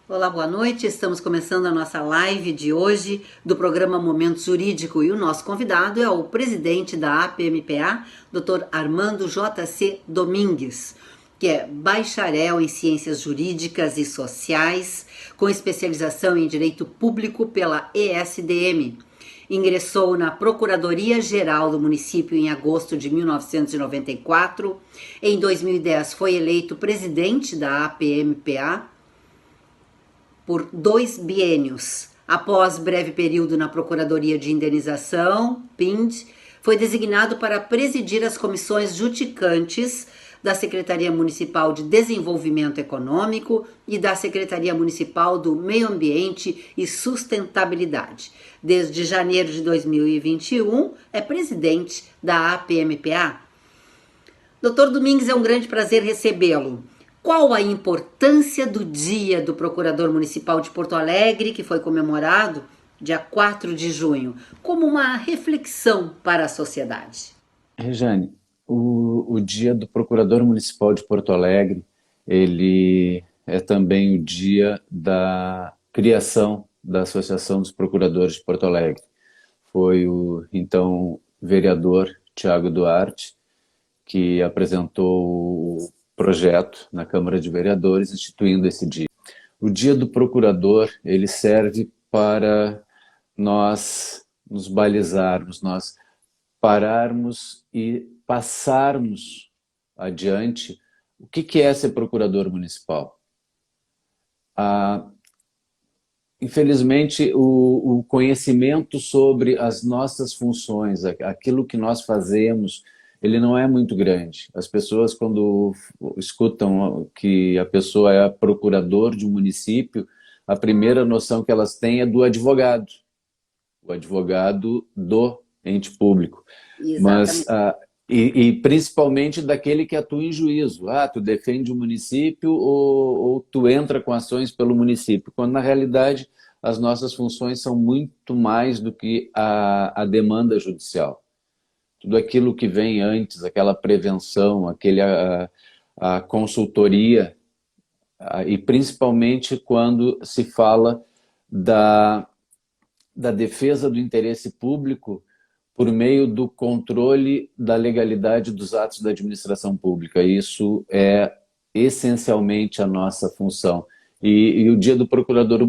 Olá, boa noite. Estamos começando a nossa live de hoje do programa Momento Jurídico e o nosso convidado é o presidente da APMPA, Dr. Armando J.C. Domingues, que é bacharel em Ciências Jurídicas e Sociais, com especialização em Direito Público pela ESDM. Ingressou na Procuradoria-Geral do município em agosto de 1994. Em 2010 foi eleito presidente da APMPA por 2 biênios. Após breve período na Procuradoria de Indenização, PIND, foi designado para presidir as comissões judicantes da Secretaria Municipal de Desenvolvimento Econômico e da Secretaria Municipal do Meio Ambiente e Sustentabilidade. Desde janeiro de 2021, é presidente da APMPA. Doutor Domingues, é um grande prazer recebê-lo. Qual a importância do Dia do Procurador Municipal de Porto Alegre, que foi comemorado dia 4 de junho, como uma reflexão para a sociedade? Rejane, o Dia do Procurador Municipal de Porto Alegre, ele é também o dia da criação da Associação dos Procuradores de Porto Alegre. Foi o então vereador Tiago Duarte que apresentou o projeto na Câmara de Vereadores instituindo esse dia. O Dia do Procurador, ele serve para nós nos balizarmos, nós pararmos e passarmos adiante o que é ser procurador municipal. Infelizmente, o conhecimento sobre as nossas funções, aquilo que nós fazemos, ele não é muito grande. As pessoas, quando escutam que a pessoa é procurador de um município, a primeira noção que elas têm é do advogado, o advogado do ente público. Mas, Exatamente. e principalmente daquele que atua em juízo. Tu defende o município ou tu entra com ações pelo município, quando na realidade as nossas funções são muito mais do que a demanda judicial. Tudo aquilo que vem antes, aquela prevenção, a consultoria, e principalmente quando se fala da defesa do interesse público por meio do controle da legalidade dos atos da administração pública. Isso é essencialmente a nossa função. E o Dia do Procurador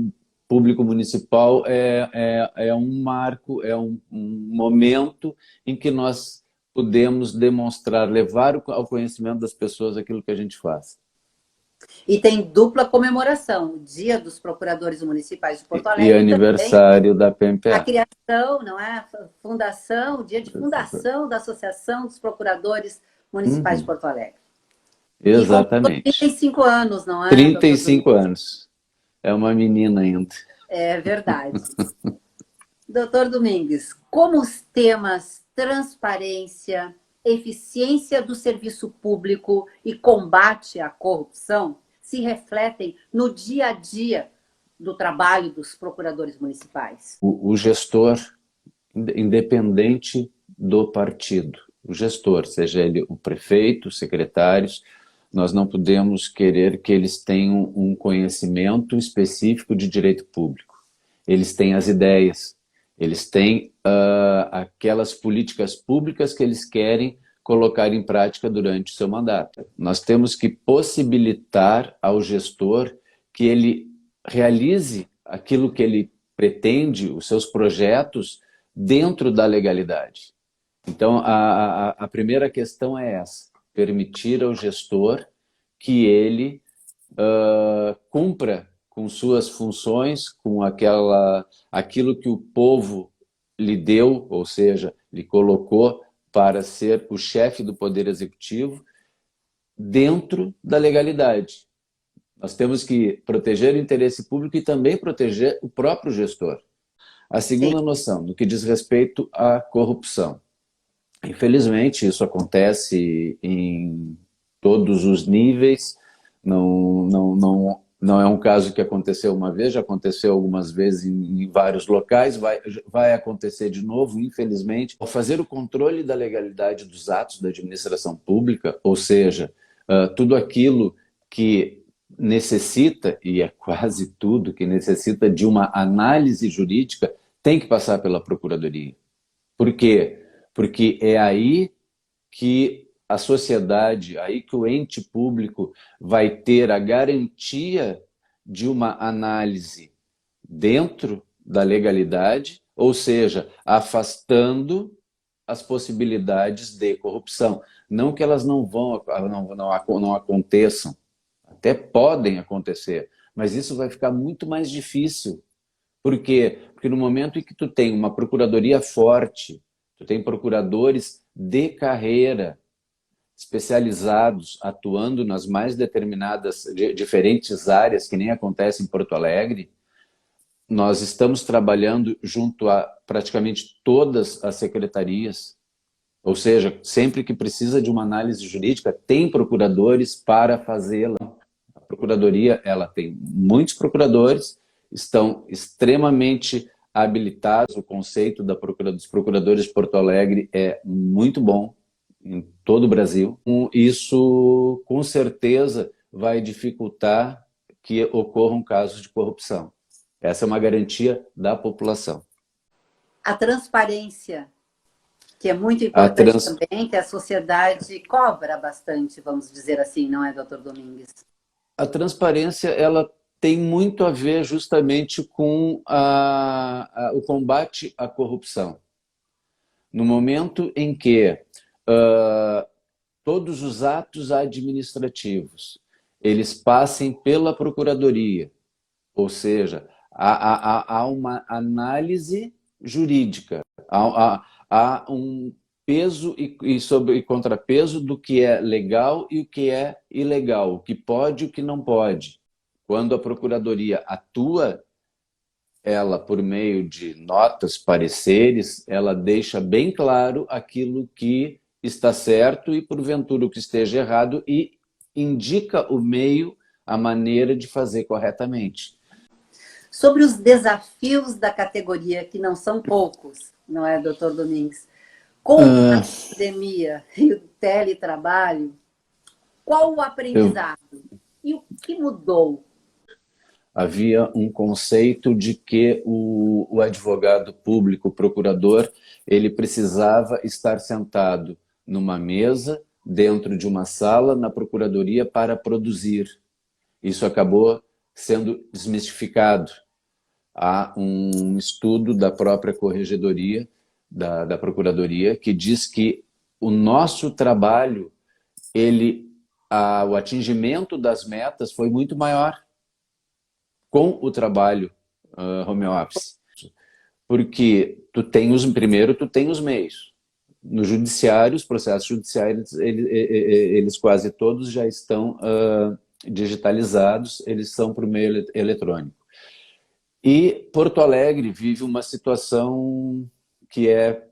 Público Municipal é um marco, é um momento em que nós podemos demonstrar, levar ao conhecimento das pessoas aquilo que a gente faz. E tem dupla comemoração, o Dia dos Procuradores Municipais de Porto E Alegre e também aniversário da a PMPA. criação, não é? Fundação, o dia de fundação da Associação dos Procuradores Municipais de Uhum, Porto Alegre. E completou exatamente. 35 anos, não é, trinta e doutor cinco Domingues? anos. É uma menina ainda. É verdade. Doutor Domingues, como os temas transparência, eficiência do serviço público e combate à corrupção se refletem no dia a dia do trabalho dos procuradores municipais? O gestor, independente do partido, o gestor, seja ele o prefeito, os secretários, nós não podemos querer que eles tenham um conhecimento específico de direito público. Eles têm as ideias, eles têm aquelas políticas públicas que eles querem colocar em prática durante o seu mandato. Nós temos que possibilitar ao gestor que ele realize aquilo que ele pretende, os seus projetos, dentro da legalidade. Então, a primeira questão é essa: permitir ao gestor que ele cumpra com suas funções, com aquilo que o povo lhe deu, ou seja, lhe colocou para ser o chefe do Poder Executivo, dentro da legalidade. Nós temos que proteger o interesse público e também proteger o próprio gestor. A Sim. segunda noção, no que diz respeito à corrupção. Infelizmente, isso acontece em todos os níveis, não é um caso que aconteceu uma vez, já aconteceu algumas vezes em vários locais, vai acontecer de novo, infelizmente. Ao fazer o controle da legalidade dos atos da administração pública, ou seja, tudo aquilo que necessita, e é quase tudo que necessita de uma análise jurídica, tem que passar pela Procuradoria. Por quê? Porque é aí que a sociedade, aí que o ente público vai ter a garantia de uma análise dentro da legalidade, ou seja, afastando as possibilidades de corrupção. Não que elas não aconteçam, até podem acontecer, mas isso vai ficar muito mais difícil. Por quê? Porque no momento em que tu tem uma procuradoria forte, tu tem procuradores de carreira, especializados, atuando nas mais determinadas, diferentes áreas, que nem acontece em Porto Alegre, nós estamos trabalhando junto a praticamente todas as secretarias, ou seja, sempre que precisa de uma análise jurídica, tem procuradores para fazê-la. A Procuradoria, ela tem muitos procuradores, estão extremamente habilitados, o conceito dos procuradores de Porto Alegre é muito bom em todo o Brasil. Isso, com certeza, vai dificultar que ocorram casos de corrupção. Essa é uma garantia da população. A transparência, que é muito importante também, que a sociedade cobra bastante, vamos dizer assim, não é, doutor Domingues? A transparência, ela tem muito a ver justamente com o combate à corrupção. No momento em que todos os atos administrativos eles passem pela Procuradoria, ou seja, há uma análise jurídica, há um peso e contrapeso do que é legal e o que é ilegal, o que pode e o que não pode. Quando a Procuradoria atua, ela, por meio de notas, pareceres, ela deixa bem claro aquilo que está certo e, porventura, o que esteja errado e indica o meio, a maneira de fazer corretamente. Sobre os desafios da categoria, que não são poucos, não é, doutor Domingues? Com a pandemia e o teletrabalho, qual o aprendizado? E o que mudou? Havia um conceito de que o advogado público, o procurador, ele precisava estar sentado numa mesa, dentro de uma sala, na procuradoria, para produzir. Isso acabou sendo desmistificado. Há um estudo da própria corregedoria, da Procuradoria, que diz que o nosso trabalho, o atingimento das metas foi muito maior com o trabalho home office. Porque primeiro tu tem os meios. No judiciário, os processos judiciários, eles quase todos já estão digitalizados, eles são por meio eletrônico. E Porto Alegre vive uma situação que é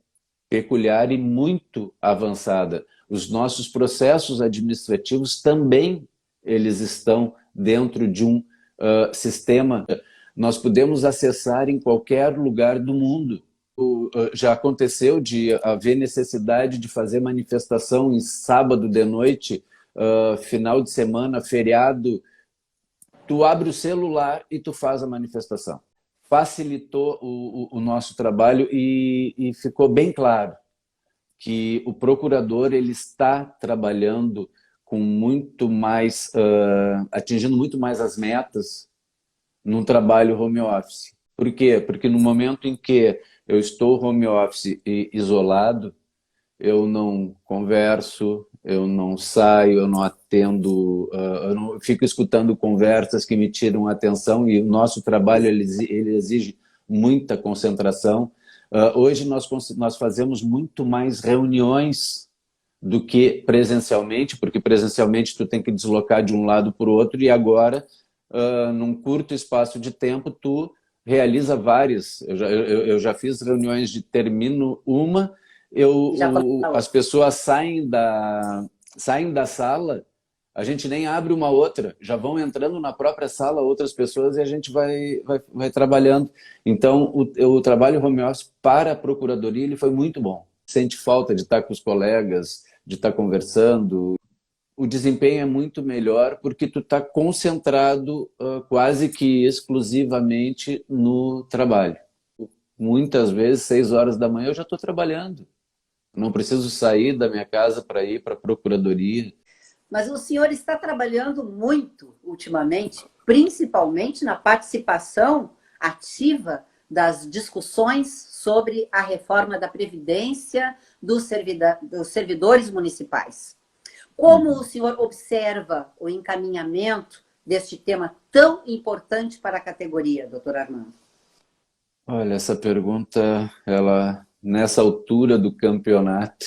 peculiar e muito avançada. Os nossos processos administrativos também eles estão dentro de um sistema. Nós podemos acessar em qualquer lugar do mundo. Já aconteceu de haver necessidade de fazer manifestação em sábado de noite, final de semana, feriado. Tu abre o celular e tu faz a manifestação. Facilitou o nosso trabalho e ficou bem claro que o procurador ele está trabalhando com muito mais, atingindo muito mais as metas num trabalho home office. Por quê? Porque no momento em que eu estou home office e isolado, eu não converso, eu não saio, eu não atendo, eu não fico escutando conversas que me tiram a atenção e o nosso trabalho ele exige muita concentração. Hoje nós fazemos muito mais reuniões do que presencialmente, porque presencialmente tu tem que deslocar de um lado para o outro e agora, num curto espaço de tempo, tu realiza várias. Eu já fiz reuniões de termino uma, as pessoas saem da sala, a gente nem abre uma outra, já vão entrando na própria sala outras pessoas e a gente vai trabalhando. Então, o trabalho home office para a Procuradoria ele foi muito bom. Sente falta de estar com os colegas, de estar conversando. o desempenho é muito melhor porque tu está concentrado quase que exclusivamente no trabalho. Muitas vezes, 6 horas da manhã, eu já estou trabalhando. Não preciso sair da minha casa para ir para a procuradoria. Mas o senhor está trabalhando muito ultimamente, principalmente na participação ativa das discussões sobre a reforma da Previdência dos servidores municipais. Como o senhor observa o encaminhamento deste tema tão importante para a categoria, doutor Armando? Olha, essa pergunta, ela, nessa altura do campeonato,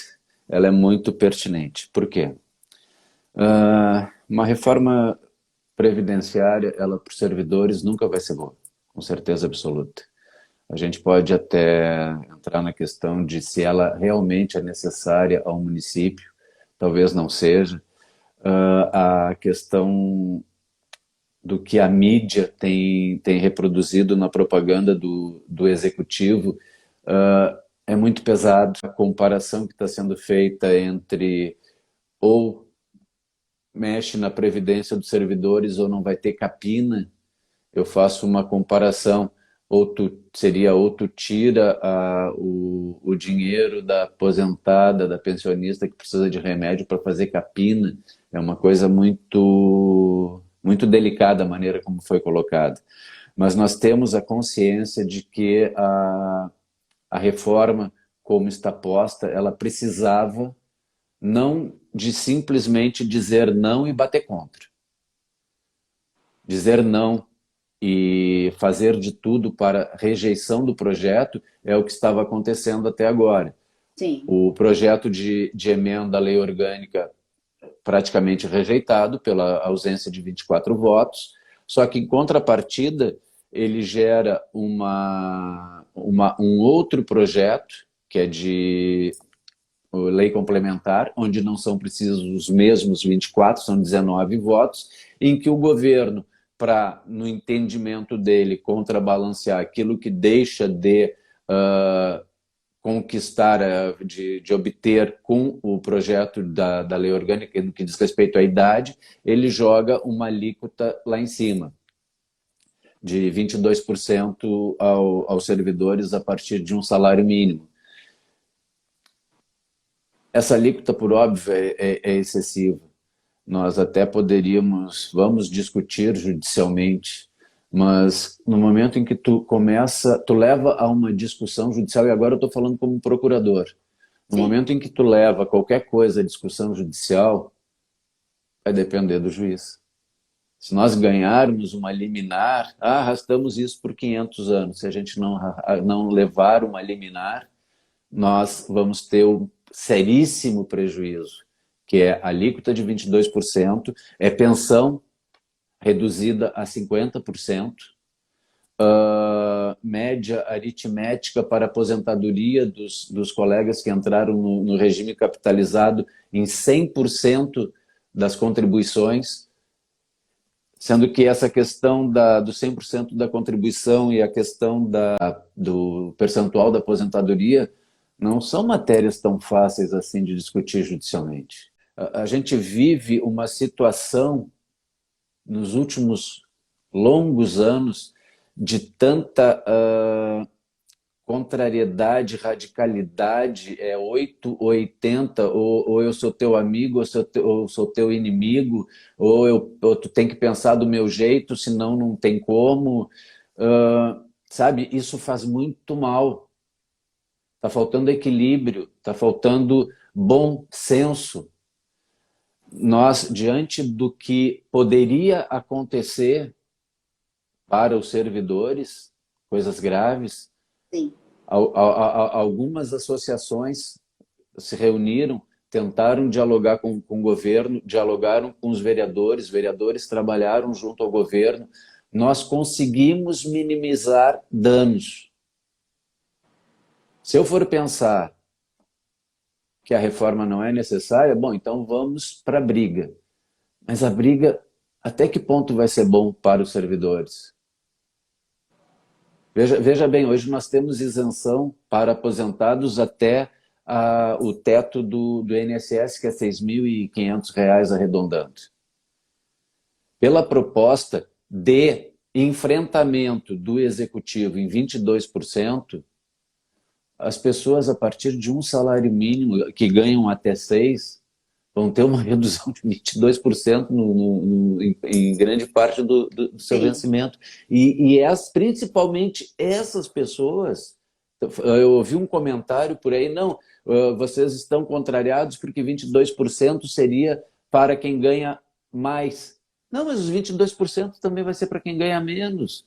ela é muito pertinente. Por quê? Uma reforma previdenciária, ela para os servidores nunca vai ser boa, com certeza absoluta. A gente pode até entrar na questão de se ela realmente é necessária ao município, talvez não seja. A questão do que a mídia tem reproduzido na propaganda do executivo é muito pesado. A comparação que está sendo feita entre ou mexe na previdência dos servidores ou não vai ter capina, eu faço uma comparação, ou tu tira o dinheiro da aposentada, da pensionista que precisa de remédio para fazer capina. É uma coisa muito delicada a maneira como foi colocada. Mas nós temos a consciência de que a reforma, como está posta, ela precisava não de simplesmente dizer não e bater contra. Dizer não e fazer de tudo para rejeição do projeto é o que estava acontecendo até agora. Sim. O projeto de emenda à lei orgânica praticamente rejeitado pela ausência de 24 votos, só que em contrapartida ele gera um outro projeto, que é de lei complementar, onde não são precisos os mesmos 24, são 19 votos, em que o governo, para, no entendimento dele, contrabalancear aquilo que deixa de conquistar, de obter com o projeto da lei orgânica, no que diz respeito à idade, ele joga uma alíquota lá em cima, de 22% aos servidores a partir de um salário mínimo. Essa alíquota, por óbvio, é excessiva. Nós até vamos discutir judicialmente, mas no momento em que tu leva a uma discussão judicial, e agora eu estou falando como procurador, no Sim. momento em que tu leva qualquer coisa à discussão judicial, vai depender do juiz. Se nós ganharmos uma liminar, arrastamos isso por 500 anos. Se a gente não levar uma liminar, nós vamos ter um seríssimo prejuízo, que é a alíquota de 22%, é pensão reduzida a 50%, média aritmética para aposentadoria dos colegas que entraram no regime capitalizado em 100% das contribuições, sendo que essa questão do 100% da contribuição e a questão do percentual da aposentadoria não são matérias tão fáceis assim de discutir judicialmente. A gente vive uma situação nos últimos longos anos de tanta contrariedade, radicalidade, 8 ou 80, ou eu sou teu amigo, ou sou teu inimigo, ou tu tem que pensar do meu jeito, senão não tem como. Sabe, isso faz muito mal. Está faltando equilíbrio, está faltando bom senso. Nós, diante do que poderia acontecer para os servidores, coisas graves, Sim. Algumas associações se reuniram, tentaram dialogar com o governo, dialogaram com os vereadores trabalharam junto ao governo. Nós conseguimos minimizar danos. Se eu for pensar que a reforma não é necessária, bom, então vamos para a briga. Mas a briga, até que ponto vai ser bom para os servidores? Veja bem, hoje nós temos isenção para aposentados até o teto do INSS, que é R$ 6.500 arredondando. Pela proposta de enfrentamento do executivo em 22%, as pessoas a partir de um salário mínimo, que ganham até 6, vão ter uma redução de 22% em grande parte do seu vencimento. E principalmente essas pessoas, eu ouvi um comentário por aí, não, vocês estão contrariados porque 22% seria para quem ganha mais. Não, mas os 22% também vai ser para quem ganha menos.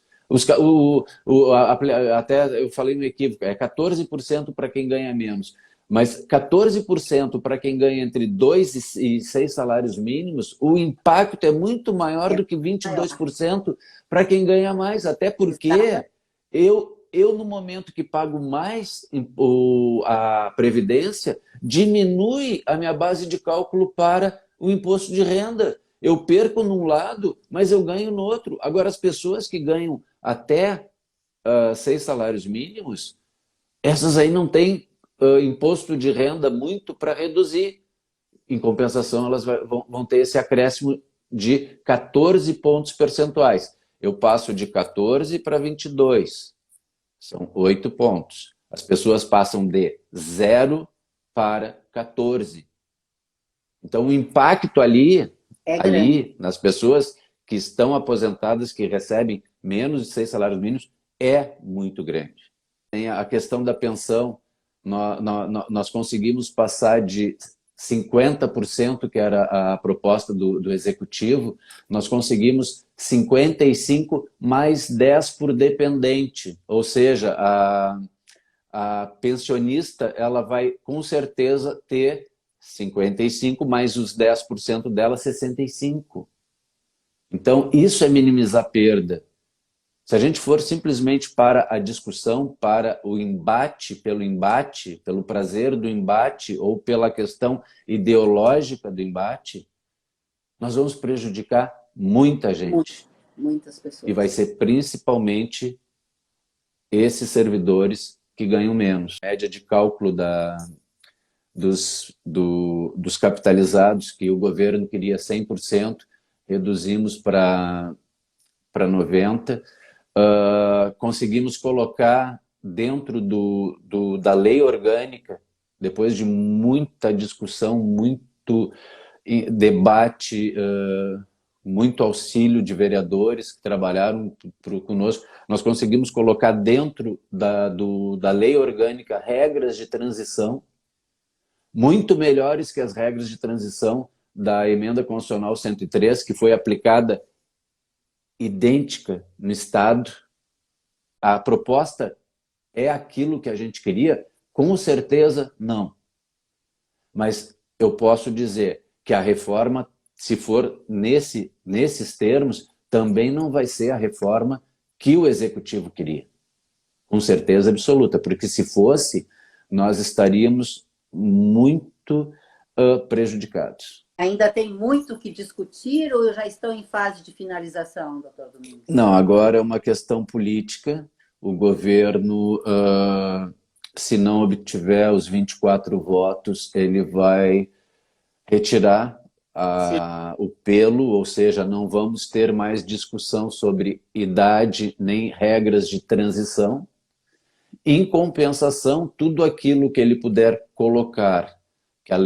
Até eu falei no equívoco, é 14% para quem ganha menos. Mas 14% para quem ganha entre 2 e 6 salários mínimos, o impacto é muito maior do que 22% para quem ganha mais. Até porque eu, no momento que pago mais a Previdência, diminui a minha base de cálculo para o imposto de renda. Eu perco num lado, mas eu ganho no outro. Agora, as pessoas que ganham até 6 salários mínimos, essas aí não têm imposto de renda muito para reduzir. Em compensação, elas vão ter esse acréscimo de 14 pontos percentuais. Eu passo de 14 para 22. São 8 pontos. As pessoas passam de 0 para 14. Então, o impacto ali nas pessoas que estão aposentadas, que recebem menos de 6 salários mínimos, é muito grande. Tem a questão da pensão. Nós conseguimos passar de 50%, que era a proposta do Executivo, nós conseguimos 55 mais 10 por dependente. Ou seja, a pensionista ela vai com certeza ter 55 mais os 10% dela, 65. Então, isso é minimizar a perda. Se a gente for simplesmente para a discussão, para o embate, pelo prazer do embate ou pela questão ideológica do embate, nós vamos prejudicar muita gente. Muitas pessoas. E vai ser principalmente esses servidores que ganham menos. A média de cálculo dos capitalizados, que o governo queria 100%, reduzimos para 90%. Conseguimos colocar dentro da lei orgânica, depois de muita discussão, muito debate, muito auxílio de vereadores que trabalharam conosco, nós conseguimos colocar dentro da lei orgânica regras de transição muito melhores que as regras de transição da Emenda Constitucional 103, que foi aplicada idêntica no Estado. A proposta é aquilo que a gente queria? Com certeza, não. Mas eu posso dizer que a reforma, se for nesses termos, também não vai ser a reforma que o Executivo queria. Com certeza absoluta, porque se fosse, nós estaríamos muito prejudicados. Ainda tem muito o que discutir ou já estão em fase de finalização, doutor Domingos? Não, agora é uma questão política. O governo, se não obtiver os 24 votos, ele vai retirar o pelo, ou seja, não vamos ter mais discussão sobre idade nem regras de transição. Em compensação, tudo aquilo que ele puder colocar, que a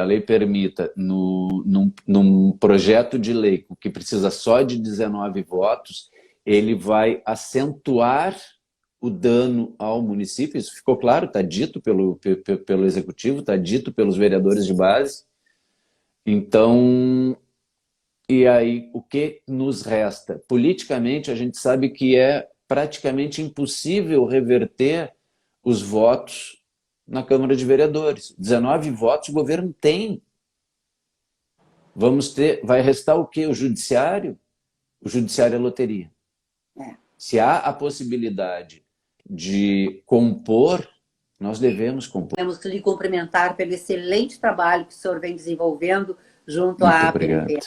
lei permita, num projeto de lei que precisa só de 19 votos, ele vai acentuar o dano ao município. Isso ficou claro, está dito pelo Executivo, está dito pelos vereadores de base. Então, e aí, o que nos resta? Politicamente, a gente sabe que é praticamente impossível reverter os votos na Câmara de Vereadores. 19 votos o governo tem. Vai restar o quê? O Judiciário? O Judiciário é loteria. Se há a possibilidade de compor, nós devemos compor. Temos que lhe cumprimentar pelo excelente trabalho que o senhor vem desenvolvendo junto à APMPA.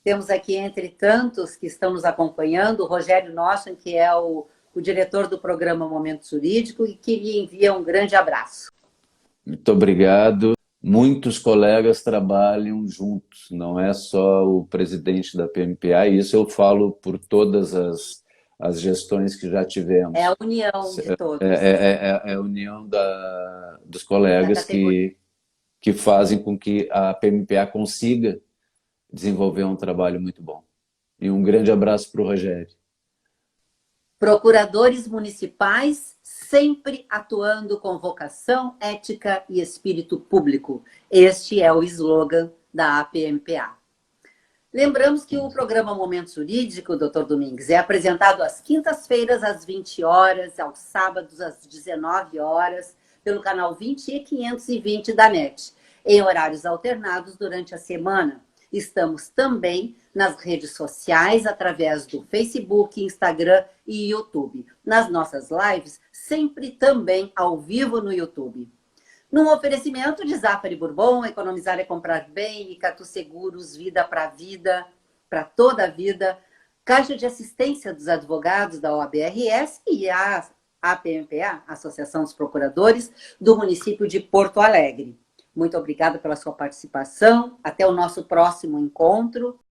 Temos aqui, entre tantos que estão nos acompanhando, o Rogério Nossen, que é o diretor do programa Momento Jurídico, e que lhe envia um grande abraço. Muito obrigado. Muitos colegas trabalham juntos, não é só o presidente da PMPA, e isso eu falo por todas as gestões que já É a tivemos. união de É, todos, é a união dos da colegas categoria. que fazem com que a PMPA consiga desenvolver um trabalho muito bom. E um grande abraço para o Rogério. Procuradores municipais sempre atuando com vocação, ética e espírito público. Este é o slogan da APMPA. Lembramos que o programa Momento Jurídico, doutor Domingues, é apresentado às quintas-feiras, às 20 horas, aos sábados, às 19 horas, pelo canal 20 e 520 da NET, em horários alternados durante a semana. Estamos também nas redes sociais, através do Facebook, Instagram e YouTube. Nas nossas lives, sempre também ao vivo no YouTube. Num oferecimento de Zafari Bourbon, economizar é comprar bem, Icatu Seguros, vida para toda a vida, Caixa de Assistência dos Advogados da OAB-RS e a APMPA, Associação dos Procuradores do município de Porto Alegre. Muito obrigada pela sua participação. Até o nosso próximo encontro.